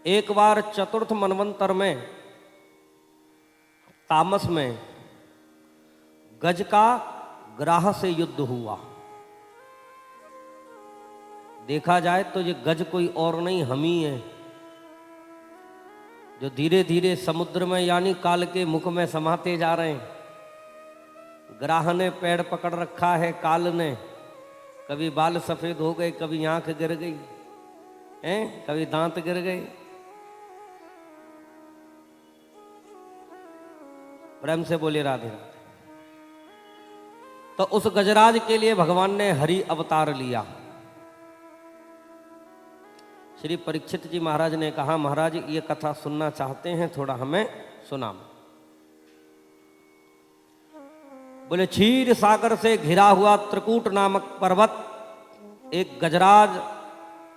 एक बार चतुर्थ मनवंतर में तामस में गज का ग्राह से युद्ध हुआ। देखा जाए तो ये गज कोई और नहीं, हम ही है जो धीरे धीरे समुद्र में यानी काल के मुख में समाते जा रहे हैं। ग्राह ने पैर पकड़ रखा है काल ने, कभी बाल सफेद हो गए, कभी आंख गिर गई हैं, कभी दांत गिर गए। प्रेम से बोले राधे राधे। तो उस गजराज के लिए भगवान ने हरि अवतार लिया। श्री परीक्षित जी महाराज ने कहा, महाराज ये कथा सुनना चाहते हैं, थोड़ा हमें सुना। बोले क्षीर सागर से घिरा हुआ त्रिकूट नामक पर्वत एक गजराज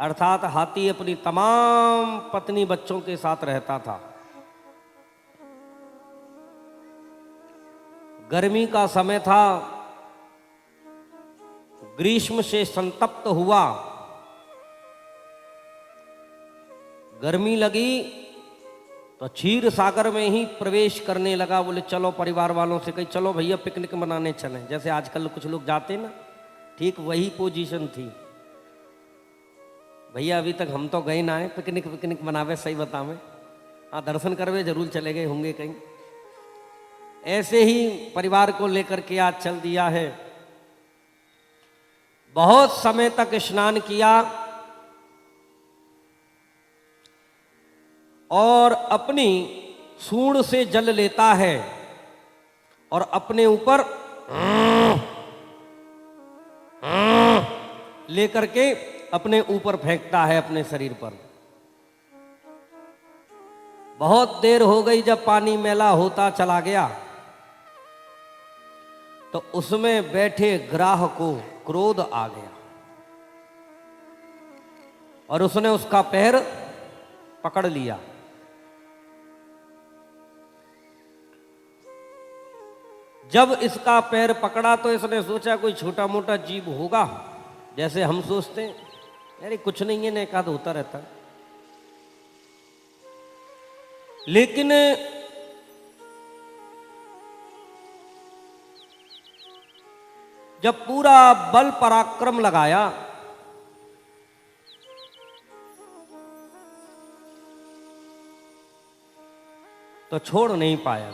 अर्थात हाथी अपनी तमाम पत्नी बच्चों के साथ रहता था। गर्मी का समय था, ग्रीष्म से संतप्त हुआ, गर्मी लगी तो क्षीर सागर में ही प्रवेश करने लगा। बोले चलो परिवार वालों से कही चलो भैया पिकनिक मनाने चलें, जैसे आजकल कुछ लोग जाते ना, ठीक वही पोजीशन थी। भैया अभी तक हम तो गए ना है पिकनिक मनावे, सही बतावे, हाँ दर्शन करवे जरूर चले गए होंगे कहीं। ऐसे ही परिवार को लेकर के आज चल दिया है। बहुत समय तक स्नान किया और अपनी सूंड से जल लेता है और अपने ऊपर लेकर के अपने ऊपर फेंकता है, अपने शरीर पर। बहुत देर हो गई, जब पानी मैला होता चला गया तो उसमें बैठे ग्राह को क्रोध आ गया और उसने उसका पैर पकड़ लिया। जब इसका पैर पकड़ा तो इसने सोचा कोई छोटा मोटा जीव होगा, जैसे हम सोचते हैं यार कुछ नहीं है, नेकाद होता रहता। लेकिन जब पूरा बल पराक्रम लगाया तो छोड़ नहीं पाया।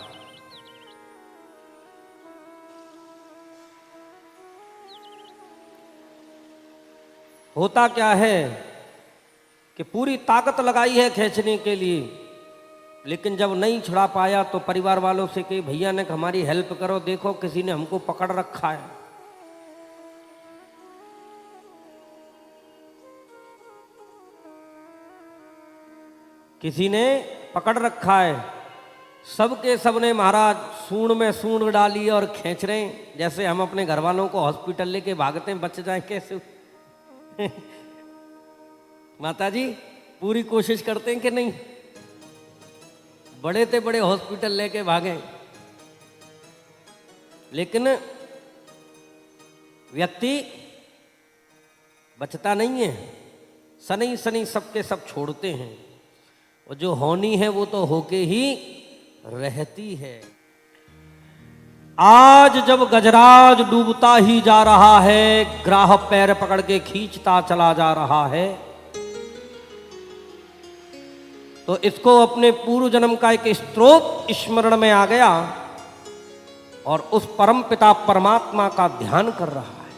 होता क्या है कि पूरी ताकत लगाई है खींचने के लिए, लेकिन जब नहीं छुड़ा पाया तो परिवार वालों से कही भैया ने हमारी हेल्प करो, देखो किसी ने हमको पकड़ रखा है। किसी ने पकड़ रखा है। सबके सबने महाराज सूंड में सूंड डाली और खींच रहे हैं, जैसे हम अपने घर वालों को हॉस्पिटल लेके भागते हैं, बच जाए कैसे। माता जी पूरी कोशिश करते हैं कि नहीं, बड़े से बड़े हॉस्पिटल लेके भागे, लेकिन व्यक्ति बचता नहीं है। सनी सनी सबके सब छोड़ते हैं, और जो होनी है वो तो होके ही रहती है। आज जब गजराज डूबता ही जा रहा है, ग्राह पैर पकड़ के खींचता चला जा रहा है, तो इसको अपने पूर्व जन्म का एक स्त्रोत स्मरण में आ गया और उस परम पिता परमात्मा का ध्यान कर रहा है।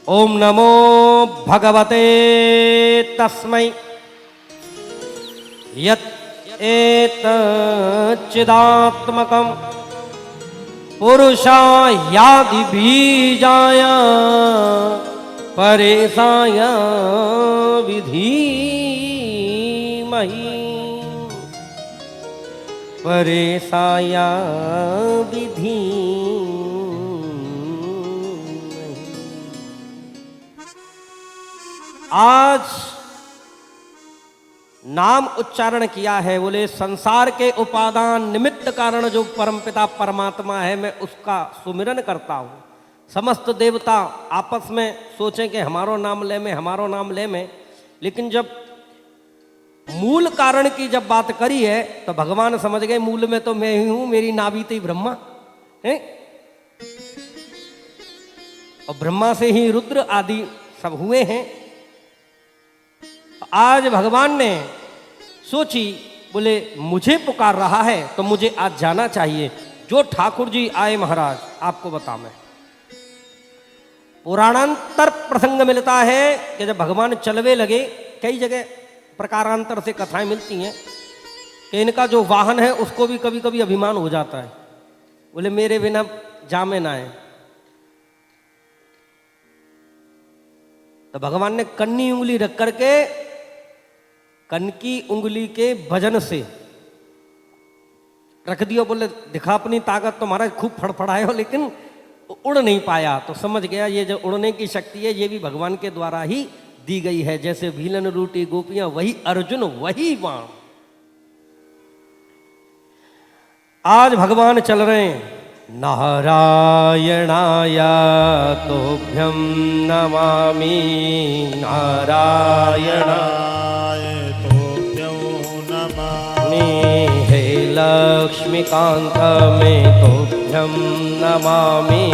ओम नमो भगवते तस्मै यत् एतच्चिदात्मकं पुरुषायादि बीजाय परेशाय विधीमहि परेशाय विधीमहि। आज नाम उच्चारण किया है, बोले संसार के उपादान निमित्त कारण जो परमपिता परमात्मा है, मैं उसका सुमिरन करता हूँ। समस्त देवता आपस में सोचें कि हमारो नाम ले में, हमारो नाम ले में, लेकिन जब मूल कारण की जब बात करी है तो भगवान समझ गए मूल में तो मैं ही हूं, मेरी नाभि थी ब्रह्मा है, और ब्रह्मा से ही रुद्र आदि सब हुए हैं। आज भगवान ने सोची, बोले मुझे पुकार रहा है तो मुझे आज जाना चाहिए। जो ठाकुर जी आए महाराज, आपको बता मैं, पुराणांतर प्रसंग मिलता है कि जब भगवान चलवे लगे, कई जगह प्रकारांतर से कथाएं मिलती हैं कि इनका जो वाहन है उसको भी कभी कभी अभिमान हो जाता है, बोले मेरे बिना जामे ना है। तो भगवान ने कन्नी उंगली रख करके कनकी उंगली के वजन से रख दिया, बोले दिखा अपनी ताकत, तो महाराज खूब फड़फड़ाए हो लेकिन उड़ नहीं पाया। तो समझ गया ये जो उड़ने की शक्ति है ये भी भगवान के द्वारा ही दी गई है। जैसे भीलन रूटी गोपियां वही अर्जुन वही बाण। आज भगवान चल रहे हैं, नारायणाय तोभ्यं नमामि, नारायणाय तोभ्यं नमामि, हे लक्ष्मीकांत में तोभ्यं नमामि,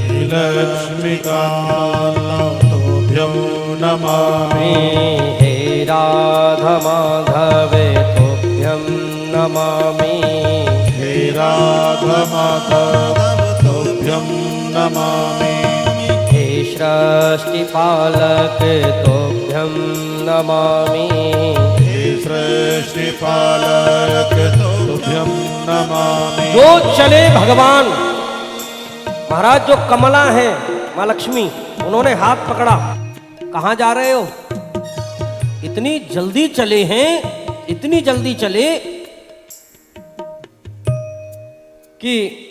हे लक्ष्मीकांत तोभ्यं नमामि, हे राधा माधवे तोभ्यं नमामि, हे राधा माधव तोभ्यं नमामि, हे सृष्टिपालक तोभ्यं नमामि, हे सृष्टिपालक तोभ्यं नमामि। जो चले भगवान महाराज, जो कमला है माँ लक्ष्मी, उन्होंने हाथ पकड़ा, कहाँ जा रहे हो? इतनी जल्दी चले हैं, इतनी जल्दी चले कि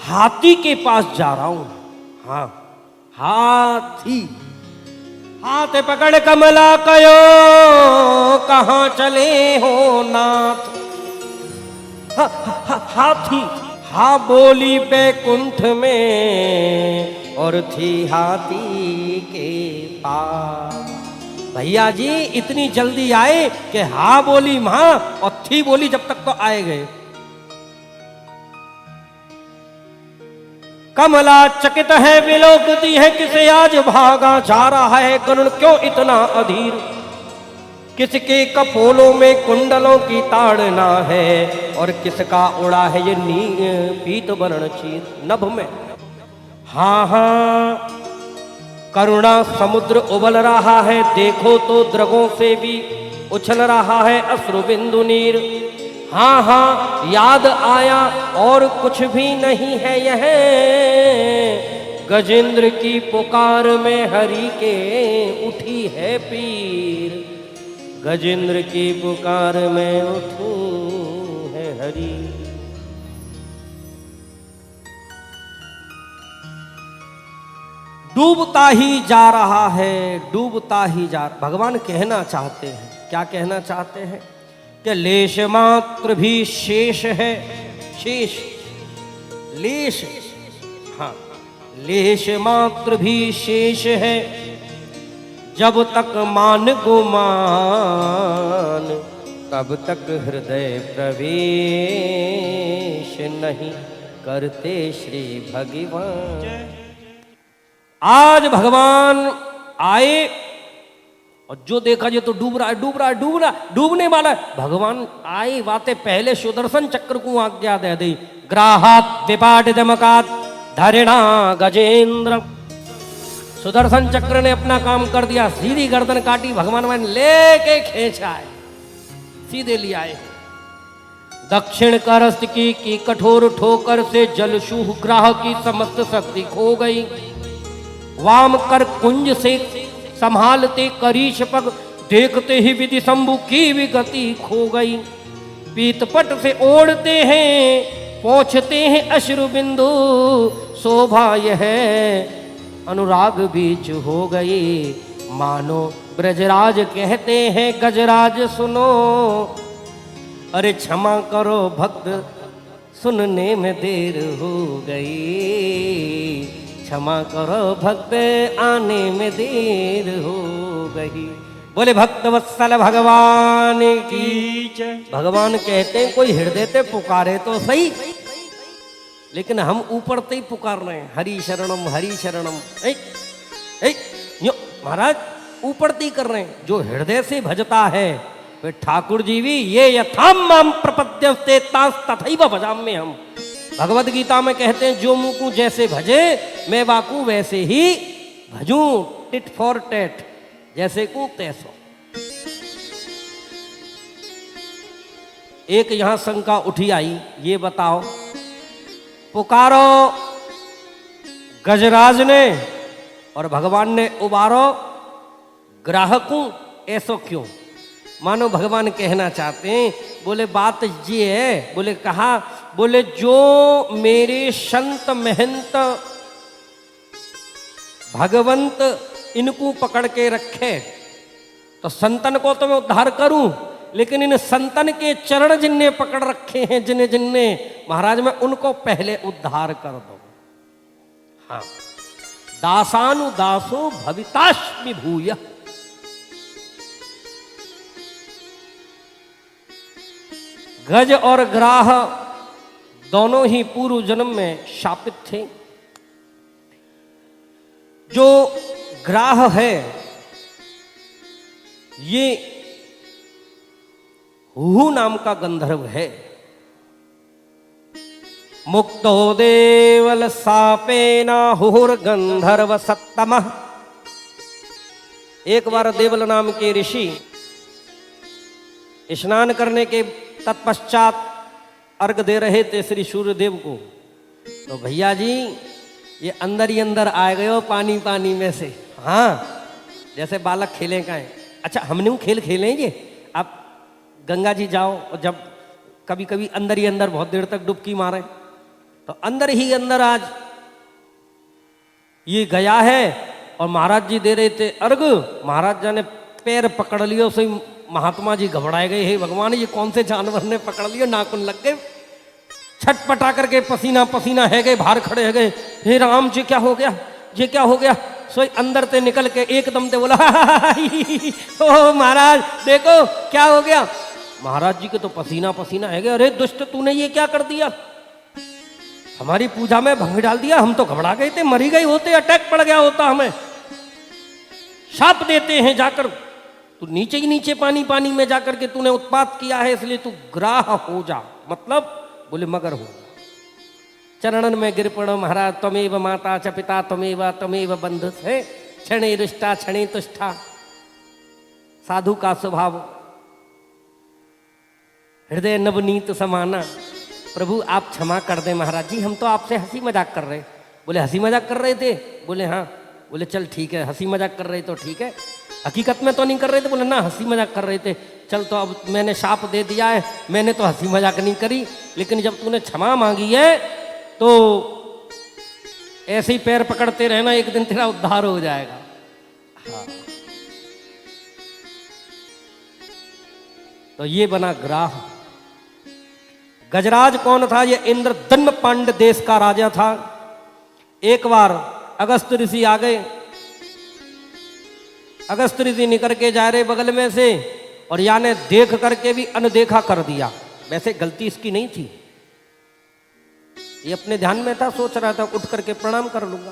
हाथी के पास जा रहा हूं। हाँ, हाथी। हाथ पकड़ कमला कयो, कहाँ चले हो नाथ? हाथी हा बोली बैकुंठ में, और थी हाथी के पास। भैया जी इतनी जल्दी आए कि हाँ बोली मां और थी बोली जब तक तो आए गए। कमला चकित है, विलोकती है, किसे आज भागा जा रहा है गरुड़ क्यों इतना अधीर? किसके कपोलों में कुंडलों की ताड़ना है, और किसका उड़ा है ये पीत वर्ण चीर नभ में। हाँ हाँ करुणा समुद्र उबल रहा है, देखो तो द्रगों से भी उछल रहा है अश्रु बिंदु नीर। हाँ हाँ याद आया और कुछ भी नहीं है यह, गजेंद्र की पुकार में हरि के उठी है पीर, गजेंद्र की पुकार में उठी है हरि। डूबता ही जा रहा है, डूबता ही जा। भगवान कहना चाहते हैं, क्या कहना चाहते हैं कि लेश मात्र भी शेष है, शेष लेश, हाँ लेश मात्र भी शेष है, जब तक मान गुमान तब तक हृदय प्रवेश नहीं करते श्री भगवान। आज भगवान आए और जो देखा ये तो डूब रहा है, डूब रहा है, डूब रहा, डूबने वाला है। भगवान आए बातें पहले सुदर्शन चक्र को आज्ञा दे दी, ग्राहात विपाट दमकात धरिणा गजेंद्र। सुदर्शन चक्र ने अपना काम कर दिया, सीधी गर्दन काटी, भगवान मान लेके खींचा है, सीधे ले आए। दक्षिण करस्त की कठोर ठोकर से जलशूह ग्राह की समस्त शक्ति खो गई। वाम कर कुंज से संभालते करीश पग, देखते ही विधि शंभु की भी गति खो गई। पीतपट से ओढ़ते हैं, पहुंचते हैं अश्रु बिंदु, शोभा यह अनुराग बीच हो गई। मानो ब्रजराज कहते हैं गजराज सुनो, अरे क्षमा करो भक्त सुनने में देर हो गई, क्षमा करो भक्त आने में देर हो गई। बोले भक्तवत्सल भगवान की जय। भगवान कहते हैं कोई हृदय से पुकारे तो सही, लेकिन हम ऊपर से ही पुकार रहे हैं, हरि शरणम हरि शरणम। महाराज ऊपर से ही कर रहे हैं। जो हृदय से भजता है वे ठाकुर जी भी ये यथाम माम प्रपद्यस्ते तथैव भजाम्ये हम। भगवद गीता में कहते हैं जो मुकु जैसे भजे मैं वाकू वैसे ही भजूं, टिट फॉर टेट, जैसे को तैसो। एक यहां शंका उठी आई, ये बताओ पुकारो गजराज ने और भगवान ने उबारो ग्राहकों, ऐसो क्यों? मानो भगवान कहना चाहते हैं, बोले बात ये है, बोले कहा, बोले जो मेरे संत महंत भगवंत इनको पकड़ के रखे तो संतन को तो मैं उद्धार करूं, लेकिन इन संतन के चरण जिनने पकड़ रखे हैं, जिन्हें जिनने महाराज मैं उनको पहले उद्धार कर दो। हाँ, दासानुदासो भविताश्मि भूय। गज और ग्राह दोनों ही पूर्व जन्म में शापित थे। जो ग्राह है ये हु नाम का गंधर्व है। मुक्तो देवल सापेना हुर गंधर्व सत्तमः। एक बार देवल नाम के ऋषि स्नान करने के तत्पश्चात अर्घ दे रहे थे श्री सूर्यदेव को। तो भैया जी ये अंदर ही अंदर आ गए हो पानी पानी में से। हाँ, जैसे बालक खेले का है। अच्छा, हमने वो खेल खेलेंगे। आप गंगा जी जाओ और जब कभी कभी अंदर ही अंदर बहुत देर तक डुबकी मारे, तो अंदर ही अंदर आज ये गया है और महाराज जी दे रहे थे अर्घ। महाराज जी ने पैर पकड़ लिया, सही महात्मा जी घबराए गए, हे भगवान ये कौन से जानवर ने पकड़ लिया, नाखून लग गए, छटपटा करके पसीना पसीना है गए, बाहर खड़े है गए। हे राम जी क्या हो गया, ये क्या हो गया? सोई अंदर से निकल के एकदम से बोला ओ महाराज देखो क्या हो गया। महाराज जी के तो पसीना पसीना है गए। अरे दुष्ट तूने ये क्या कर दिया, हमारी पूजा में भंग डाल दिया, हम तो घबरा गए थे, मरी गई होते, अटैक पड़ गया होता, हमें शाप देते हैं जाकर। तू नीचे ही नीचे पानी पानी में जाकर के तूने उत्पात किया है, इसलिए तू ग्राह हो जा। मतलब बोले मगर हो। चरणन में गिर पड़ो महाराज, तमेव माता च पिता तमेव बंधु है, क्षणे रुष्टा क्षणे तुष्टा। साधु का स्वभाव हृदय नवनीत समाना। प्रभु आप क्षमा कर दे महाराज जी, हम तो आपसे हंसी मजाक कर रहे। बोले हंसी मजाक कर रहे थे? बोले हाँ। बोले चल ठीक है, हंसी मजाक कर रहे तो ठीक है, हकीकत में तो नहीं कर रहे थे? बोले ना हंसी मजाक कर रहे थे। चल तो अब मैंने शाप दे दिया है, मैंने तो हंसी मजाक नहीं करी, लेकिन जब तूने क्षमा मांगी है तो ऐसे ही पैर पकड़ते रहना, एक दिन तेरा उद्धार हो जाएगा। हाँ। तो ये बना ग्राह। गजराज कौन था? ये इंद्र दन्म पांड देश का राजा था। एक बार अगस्त ऋषि आ गए। अगस्त ऋषि निकल के जा रहे बगल में से, और याने देख करके भी अनदेखा कर दिया। वैसे गलती इसकी नहीं थी, ये अपने ध्यान में था, सोच रहा था उठ करके प्रणाम कर लूंगा।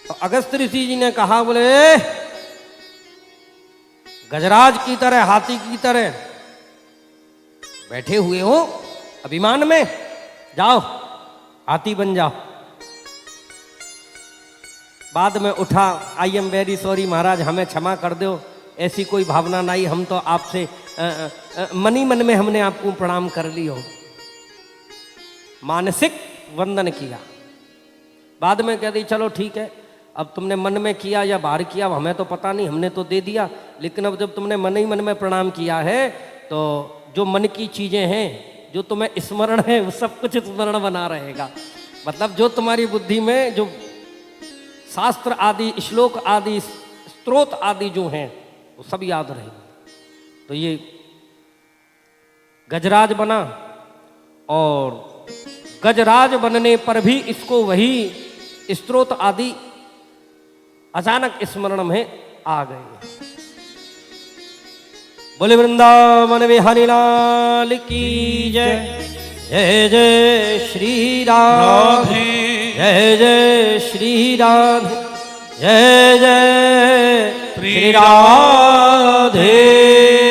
तो अगस्त ऋषि जी ने कहा, बोले गजराज की तरह, हाथी की तरह बैठे हुए हो अभिमान में, जाओ हाथी बन जाओ। बाद में उठा, आई एम वेरी सॉरी महाराज, हमें क्षमा कर दो, ऐसी कोई भावना नहीं, हम तो आपसे मनी मन में हमने आपको प्रणाम कर ली हो। मानसिक वंदन किया। बाद में कह दी चलो ठीक है, अब तुमने मन में किया या बाहर किया हमें तो पता नहीं, हमने तो दे दिया, लेकिन अब जब तुमने मन ही मन में प्रणाम किया है तो जो मन की चीजें हैं, जो तुम्हें स्मरण है, वो सब कुछ स्मरण बना रहेगा। मतलब जो तुम्हारी बुद्धि में जो शास्त्र आदि, श्लोक आदि, स्त्रोत आदि जो हैं वो सब याद रहेगा। तो ये गजराज बना, और गजराज बनने पर भी इसको वही स्त्रोत आदि अचानक स्मरण में आ गए। बोले वृंदावन बिहारी लाल की जय। जय जय श्री राधे, जय जय श्री राधे, जय जय श्री राधे।